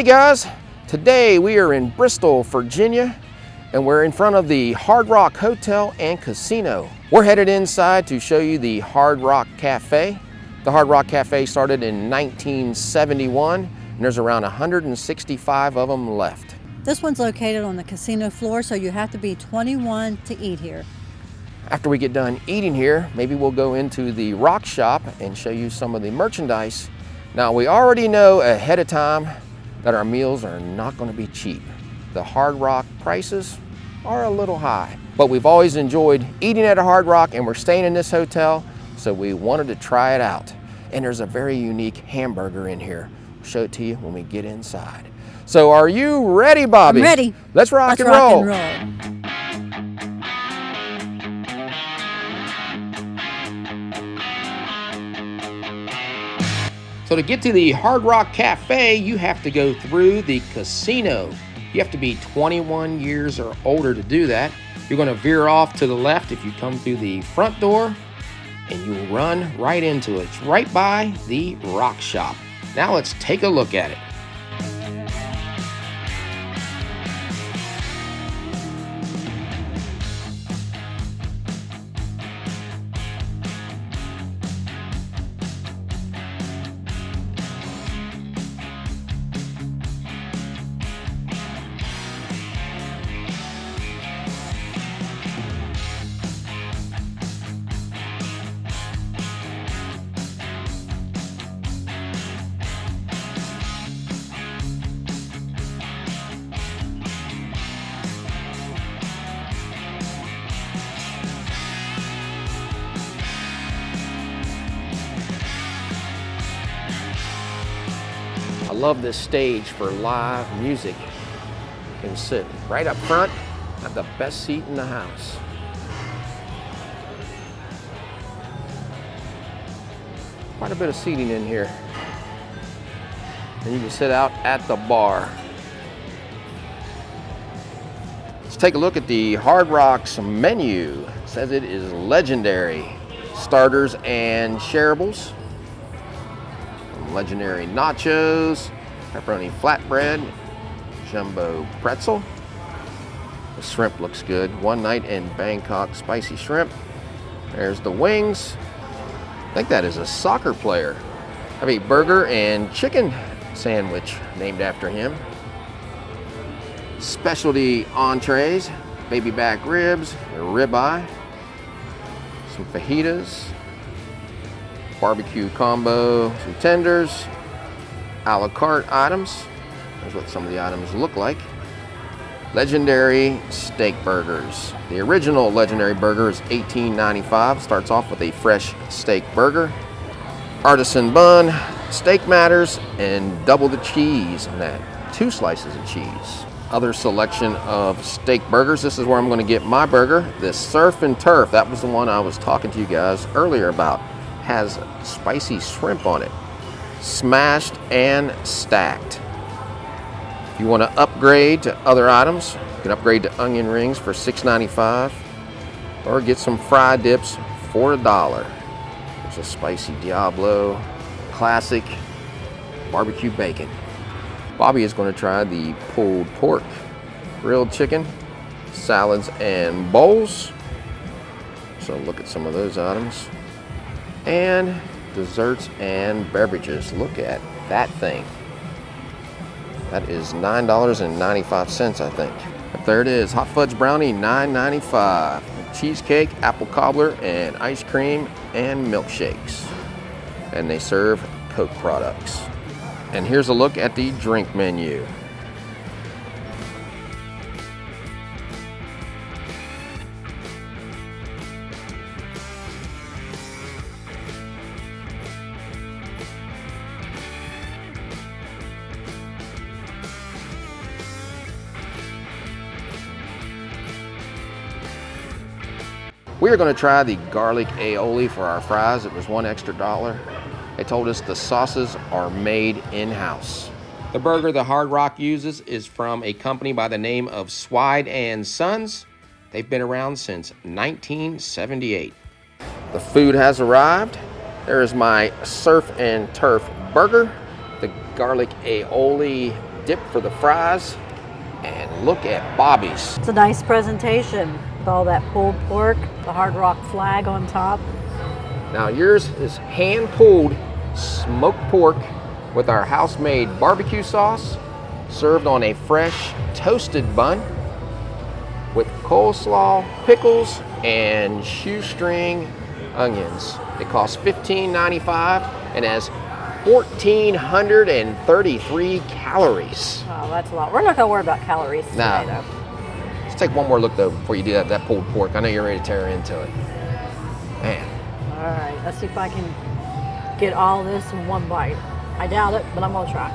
guys, today we are in Bristol, Virginia, and we're in front of the Hard Rock Hotel and Casino. We're headed inside to show you the Hard Rock Cafe. The Hard Rock Cafe started in 1971, and there's around 165 of them left. This one's located on the casino floor, so you have to be 21 to eat here. After we get done eating here, maybe we'll go into the rock shop and show you some of the merchandise. Now, we already know ahead of time that our meals are not going to be cheap. The Hard Rock prices are a little high, but we've always enjoyed eating at a Hard Rock, and we're staying in this hotel, so we wanted to try it out. And there's a very unique hamburger in here. We'll show it to you when we get inside. So are you ready, Bobby? I'm ready. Let's rock and roll. So to get to the Hard Rock Cafe, you have to go through the casino. You have to be 21 years or older to do that. You're going to veer off to the left if you come through the front door, and you'll run right into it. It's right by the rock shop. Now let's take a look at it. I love this stage for live music. You can sit right up front, have the best seat in the house. Quite a bit of seating in here. And you can sit out at the bar. Let's take a look at the Hard Rock's menu. It says it is legendary. Starters and shareables. Legendary nachos, pepperoni flatbread, jumbo pretzel. The shrimp looks good. One night in Bangkok spicy shrimp. There's the wings. I think that is a soccer player. I have a burger and chicken sandwich named after him. Specialty entrees, baby back ribs, ribeye, some fajitas, barbecue combo, some tenders, a la carte items. There's what some of the items look like. Legendary steak burgers. The original legendary burger is $18.95. Starts off with a fresh steak burger. Artisan bun, steak matters, and double the cheese on that. 2 slices of cheese. Other selection of steak burgers. This is where I'm going to get my burger. This Surf and Turf, that was the one I was talking to you guys earlier about. Has spicy shrimp on it, smashed and stacked. If you want to upgrade to other items, you can upgrade to onion rings for $6.95 or get some fried dips for $1. There's a spicy Diablo, classic barbecue bacon. Bobby is going to try the pulled pork, grilled chicken, salads and bowls. So look at some of those items. And desserts and beverages. Look at that thing. That is $9.95, I think. But there it is, hot fudge brownie, $9.95. Cheesecake, apple cobbler, and ice cream and milkshakes. And they serve Coke products. And here's a look at the drink menu. We are going to try the garlic aioli for our fries. It was $1 extra. They told us the sauces are made in-house. The burger the Hard Rock uses is from a company by the name of Swide and Sons. They've been around since 1978. The food has arrived. There is my Surf and Turf burger, the garlic aioli dip for the fries. And look at Bobby's. It's a nice presentation with all that pulled pork, the Hard Rock flag on top. Now yours is hand-pulled smoked pork with our house-made barbecue sauce, served on a fresh toasted bun with coleslaw, pickles, and shoestring onions. It costs $15.95 and has 1,433 calories. Oh, that's a lot. We're not going to worry about calories today, Nah. though. Let's take one more look though before you do that pulled pork. I know you're ready to tear into it. Man, All right, let's see if I can get all this in one bite. I doubt it, but I'm going to try.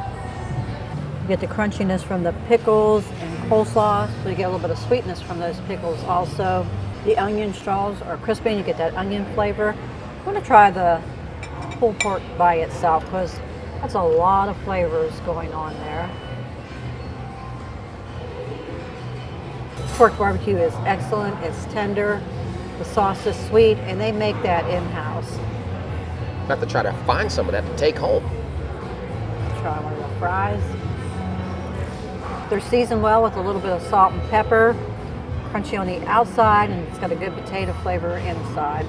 You get the crunchiness from the pickles and coleslaw, so you get a little bit of sweetness from those pickles also. The onion straws are crispy and you get that onion flavor. I'm going to try the pulled pork by itself because that's a lot of flavors going on there. Pork barbecue is excellent, it's tender, the sauce is sweet, and they make that in-house. I have to try to find some of that to take home. Try one of the fries. They're seasoned well with a little bit of salt and pepper, crunchy on the outside, and it's got a good potato flavor inside.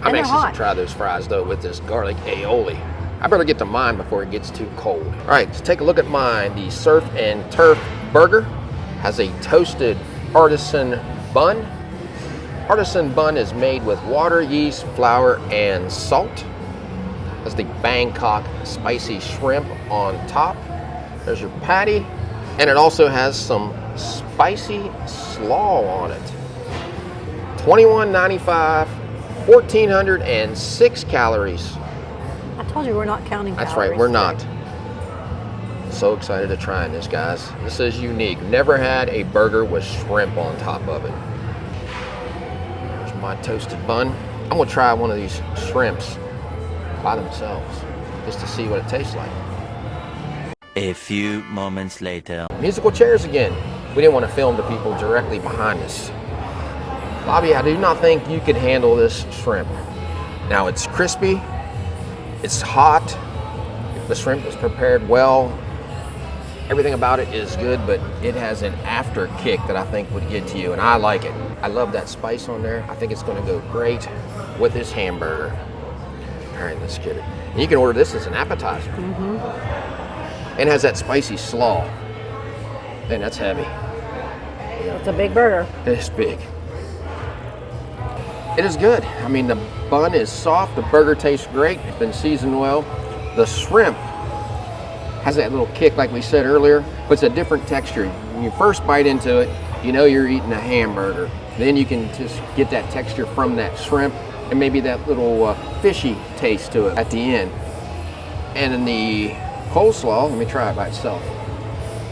I'm And they're anxious hot. to try those fries though with this garlic aioli. I better get to mine before it gets too cold. All right, let's take a look at mine. The Surf and Turf burger has a toasted artisan bun. Artisan bun is made with water, yeast, flour, and salt. Has the Bangkok spicy shrimp on top. There's your patty, and it also has some spicy slaw on it. $21.95, 1,406 calories. I told you we're not counting calories. That's right, we're today. not. So excited to try this, guys. This is unique. Never had a burger with shrimp on top of it. There's my toasted bun. I'm gonna try one of these shrimps by themselves, just to see what it tastes like. A few moments later. Musical chairs again. We didn't want to film the people directly behind us. Bobby, I do not think you could handle this shrimp. Now it's crispy, it's hot, the shrimp is prepared well. Everything about it is good, but it has an after kick that I think would get to you, and I like it. I love that spice on there. I think it's gonna go great with this hamburger. All right, let's get it. And you can order this as an appetizer. And it has that spicy slaw. And that's heavy. It's a big burger. It's big. It is good. I mean, the bun is soft, the burger tastes great, it's been seasoned well. The shrimp has that little kick like we said earlier, but it's a different texture. When you first bite into it, you know you're eating a hamburger. Then you can just get that texture from that shrimp and maybe that little fishy taste to it at the end. And in the coleslaw, let me try it by itself.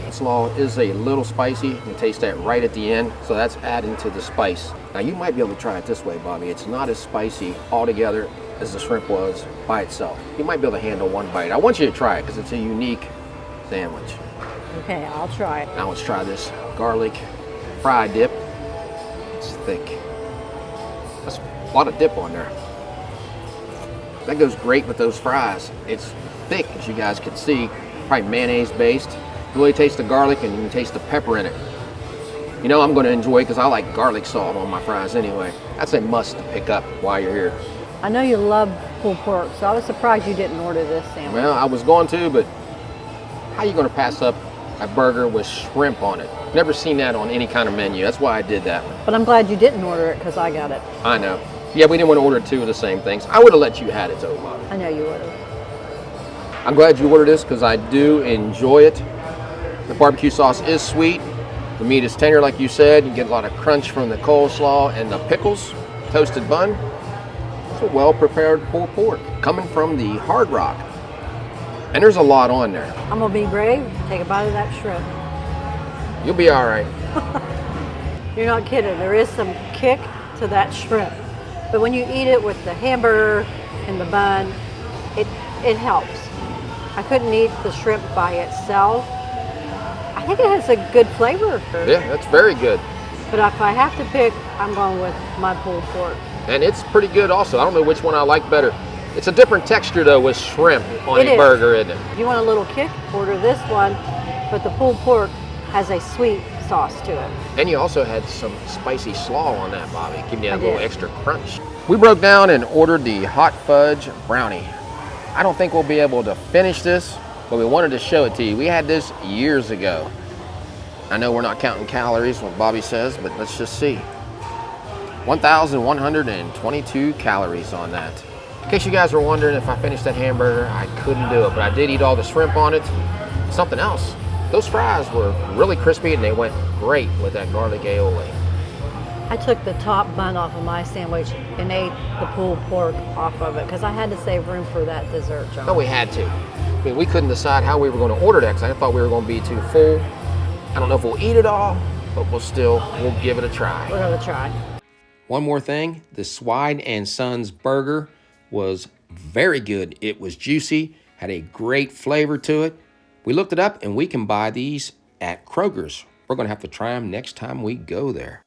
Coleslaw is a little spicy. You can taste that right at the end, so that's adding to the spice. Now you might be able to try it this way, Bobby. It's not as spicy altogether as the shrimp was by itself. You might be able to handle one bite. I want you to try it because it's a unique sandwich. Okay, I'll try it. Now let's try this garlic fry dip. It's thick. That's a lot of dip on there. That goes great with those fries. It's thick, as you guys can see, probably mayonnaise based. You really taste the garlic and you can taste the pepper in it. You know I'm going to enjoy it because I like garlic salt on my fries anyway. That's a must to pick up while you're here. I know you love pulled pork, so I was surprised you didn't order this sandwich. Well, I was going to, but how you going to pass up a burger with shrimp on it? Never seen that on any kind of menu. That's why I did that one. But I'm glad you didn't order it because I got it. I know. Yeah, we didn't want to order two of the same things. I would have let you had it though, Bobby. I know you would have. I'm glad you ordered this because I do enjoy it. The barbecue sauce is sweet. The meat is tender, like you said. You get a lot of crunch from the coleslaw and the pickles. Toasted bun. It's a well-prepared pulled pork coming from the Hard Rock. And there's a lot on there. I'm going to be brave. Take a bite of that shrimp. You'll be all right. You're not kidding. There is some kick to that shrimp. But when you eat it with the hamburger and the bun, it helps. I couldn't eat the shrimp by itself. I think it has a good flavor. Yeah, that's very good. But if I have to pick, I'm going with my pulled pork. And it's pretty good also. I don't know which one I like better. It's a different texture though with shrimp on It a is. burger, isn't it? If you want a little kick, order this one. but the pulled pork has a sweet sauce to it. And you also had some spicy slaw on that, Bobby, giving you a I little did. extra crunch. We broke down and ordered the hot fudge brownie. I don't think we'll be able to finish this, but we wanted to show it to you. We had this years ago. I know we're not counting calories, what Bobby says, but let's just see. 1,122 calories on that. In case you guys were wondering if I finished that hamburger, I couldn't do it, but I did eat all the shrimp on it. Something else, those fries were really crispy and they went great with that garlic aioli. I took the top bun off of my sandwich and ate the pulled pork off of it because I had to save room for that dessert, John. No, we had to. I mean, we couldn't decide how we were going to order that because I thought we were going to be too full. I don't know if we'll eat it all, but we'll give it a try. We're gonna try. One more thing, the Swine and Sons burger was very good. It was juicy, had a great flavor to it. We looked it up and we can buy these at Kroger's. We're gonna have to try them next time we go there.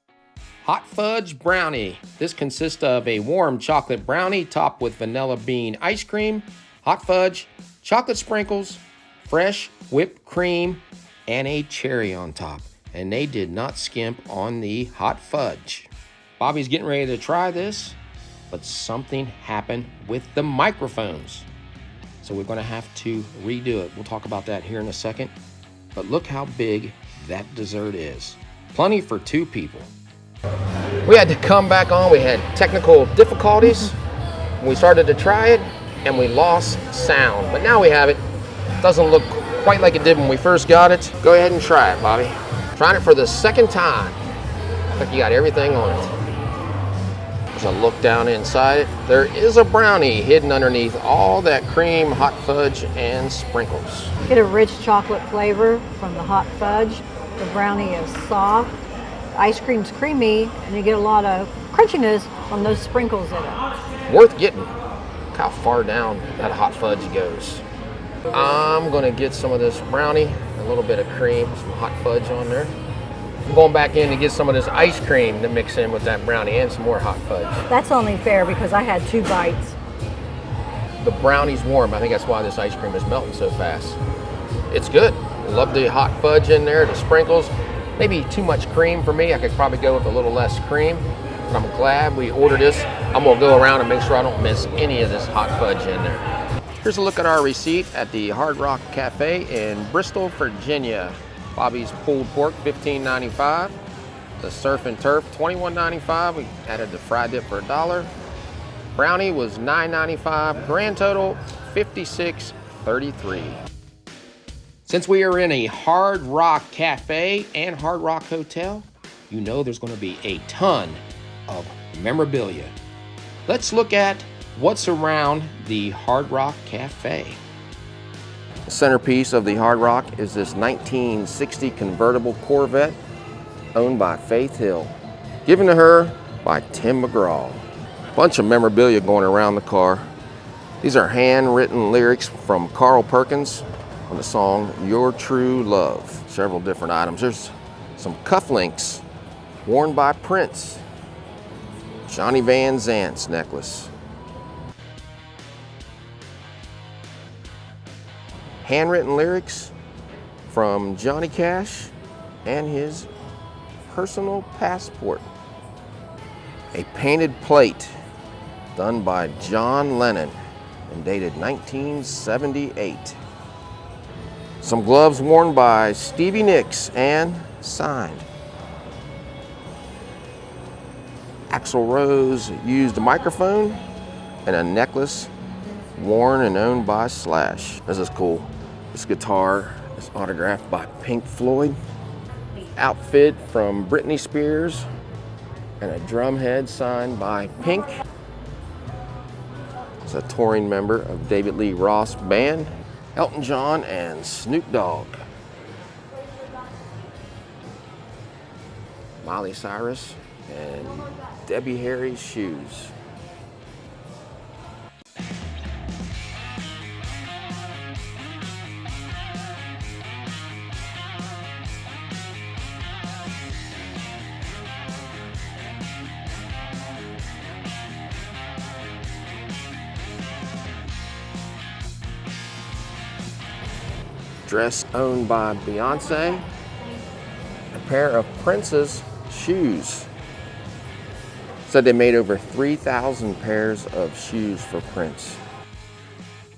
Hot fudge brownie. This consists of a warm chocolate brownie topped with vanilla bean ice cream, hot fudge, chocolate sprinkles, fresh whipped cream, and a cherry on top. And they did not skimp on the hot fudge. Bobby's getting ready to try this, but something happened with the microphones. So we're gonna have to redo it. We'll talk about that here in a second. But look how big that dessert is. Plenty for 2 people. We had to come back on. We had technical difficulties. We started to try it and we lost sound, but now we have it. Doesn't look quite like it did when we first got it. Go ahead and try it, Bobby. Trying it for the second time. I think you got everything on it. There's a look down inside it. There is a brownie hidden underneath all that cream, hot fudge, and sprinkles. Get a rich chocolate flavor from the hot fudge. The brownie is soft. The ice cream's creamy, and you get a lot of crunchiness from those sprinkles in it. Worth getting. Look how far down that hot fudge goes. I'm gonna get some of this brownie, a little bit of cream, some hot fudge on there. I'm going back in to get some of this ice cream to mix in with that brownie and some more hot fudge. That's only fair because I had 2 bites. The brownie's warm. I think that's why this ice cream is melting so fast. It's good. I love the hot fudge in there, the sprinkles. Maybe too much cream for me. I could probably go with a little less cream, but I'm glad we ordered this. I'm gonna go around and make sure I don't miss any of this hot fudge in there. Here's a look at our receipt at the Hard Rock Cafe in Bristol, Virginia. Bobby's pulled pork, $15.95. The surf and turf, $21.95. We added the fried dip for $1. Brownie was $9.95. Grand total, $56.33. Since we are in a Hard Rock Cafe and Hard Rock Hotel, you know there's going to be a ton of memorabilia. Let's look at what's around the Hard Rock Cafe. The centerpiece of the Hard Rock is this 1960 convertible Corvette owned by Faith Hill, given to her by Tim McGraw. Bunch of memorabilia going around the car. These are handwritten lyrics from Carl Perkins on the song Your True Love. Several different items. There's some cufflinks worn by Prince. Johnny Van Zant's necklace. Handwritten lyrics from Johnny Cash and his personal passport. A painted plate done by John Lennon and dated 1978. Some gloves worn by Stevie Nicks and signed. Axl Rose used a microphone and a necklace worn and owned by Slash. This is cool. This guitar is autographed by Pink Floyd. Outfit from Britney Spears and a drum head signed by Pink. It's a touring member of David Lee Roth's band, Elton John and Snoop Dogg. Miley Cyrus and Debbie Harry's shoes. dress owned by Beyonce, a pair of Prince's shoes. Said they made over 3,000 pairs of shoes for Prince.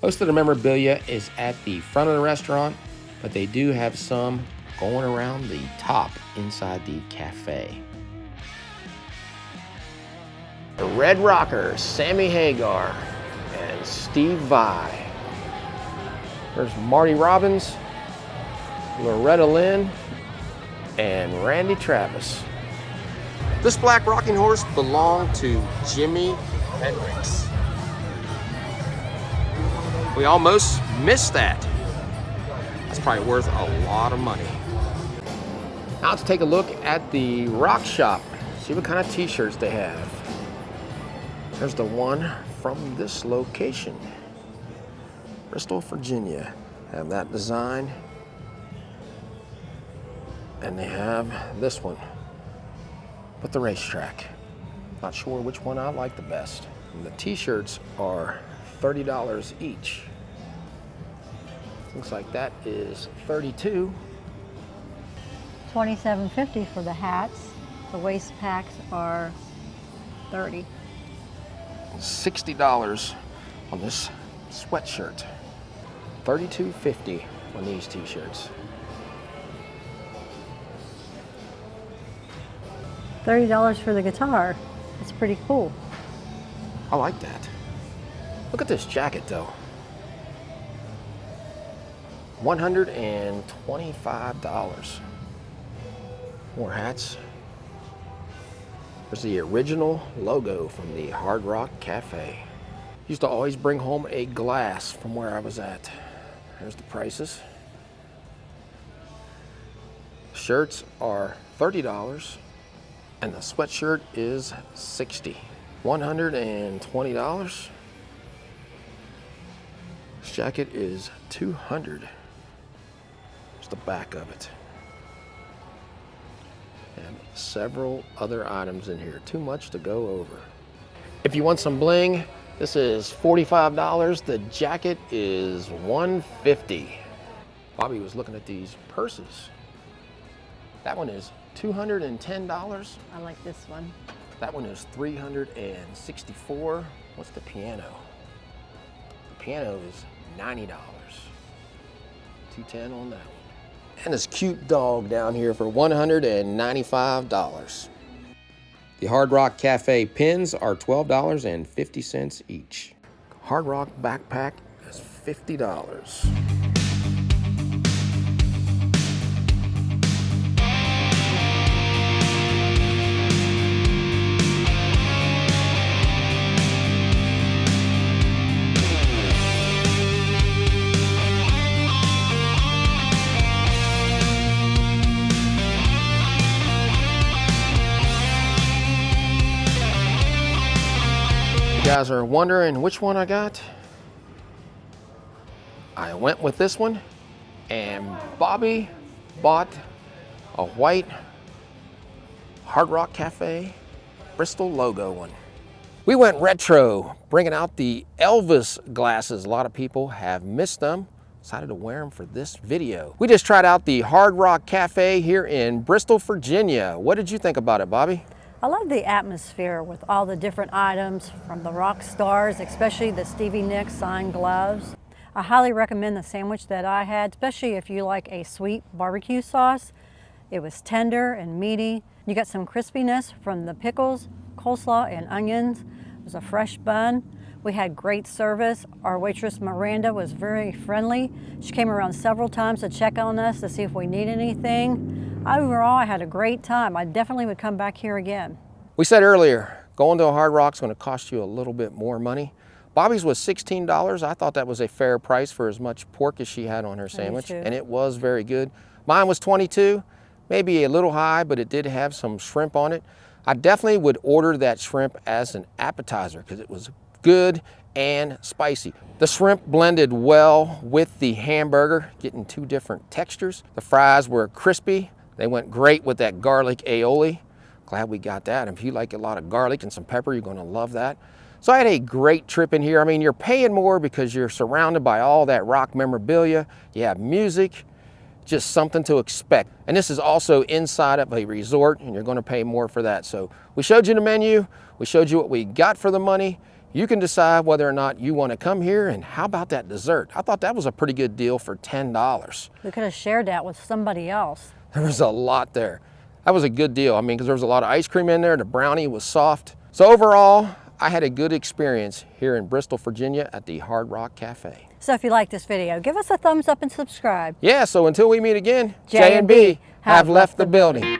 Most of the memorabilia is at the front of the restaurant, but they do have some going around the top inside the cafe. The Red Rockers, Sammy Hagar and Steve Vai. There's Marty Robbins, Loretta Lynn, and Randy Travis. This black rocking horse belonged to Jimi Hendrix. We almost missed that. That's probably worth a lot of money. Now let's take a look at the rock shop. See what kind of t-shirts they have. There's the one from this location. Bristol, Virginia. Have that design. And they have this one with the racetrack. Not sure which one I like the best. And the t-shirts are $30 each. Looks like that is $32. $27.50 for the hats. The waist packs are $30. $60 on this sweatshirt. $32.50 on these t-shirts. $30 for the guitar. It's pretty cool. I like that. Look at this jacket though. $125. More hats. There's the original logo from the Hard Rock Cafe. Used to always bring home a glass from where I was at. There's the prices. Shirts are $30 and the sweatshirt is $60. $120. This jacket is $200. There's the back of it. And several other items in here. Too much to go over. If you want some bling, this is $45. The jacket is $150. Bobby was looking at these purses. That one is $210. I like this one. That one is $364. What's the piano? The piano is $90. $210 on that one. And this cute dog down here for $195. The Hard Rock Cafe pins are $12.50 each. Hard Rock backpack is $50. You guys are wondering which one I got? I went with this one, and Bobby bought a white Hard Rock Cafe Bristol logo one. We went retro, bringing out the Elvis glasses. A lot of people have missed them. Decided to wear them for this video. We just tried out the Hard Rock Cafe here in Bristol, Virginia. What did you think about it, Bobby? I love the atmosphere with all the different items from the rock stars, especially the Stevie Nicks signed gloves. I highly recommend the sandwich that I had, especially if you like a sweet barbecue sauce. It was tender and meaty. You got some crispiness from the pickles, coleslaw, and onions. It was a fresh bun. We had great service. Our waitress Miranda was very friendly. She came around several times to check on us to see if we need anything. Overall, I had a great time. I definitely would come back here again. We said earlier, going to a Hard Rock's going to cost you a little bit more money. Bobby's was $16. I thought that was a fair price for as much pork as she had on her sandwich, and it was very good. Mine was $22, maybe a little high, but it did have some shrimp on it. I definitely would order that shrimp as an appetizer because it was good and spicy. The shrimp blended well with the hamburger, getting two different textures. The fries were crispy. They went great with that garlic aioli. Glad we got that. If you like a lot of garlic and some pepper, you're gonna love that. So I had a great trip in here. I mean, you're paying more because you're surrounded by all that rock memorabilia. You have music, just something to expect. And this is also inside of a resort, and you're going to pay more for that. So we showed you the menu. We showed you what we got for the money. You can decide whether or not you want to come here. And how about that dessert? I thought that was a pretty good deal for $10. We could have shared that with somebody else. There was a lot there. That was a good deal. I mean, because there was a lot of ice cream in there. The brownie was soft. So overall, I had a good experience here in Bristol, Virginia at the Hard Rock Cafe. So if you like this video, give us a thumbs up and subscribe. Yeah, so until we meet again, J&B J&B have left the building.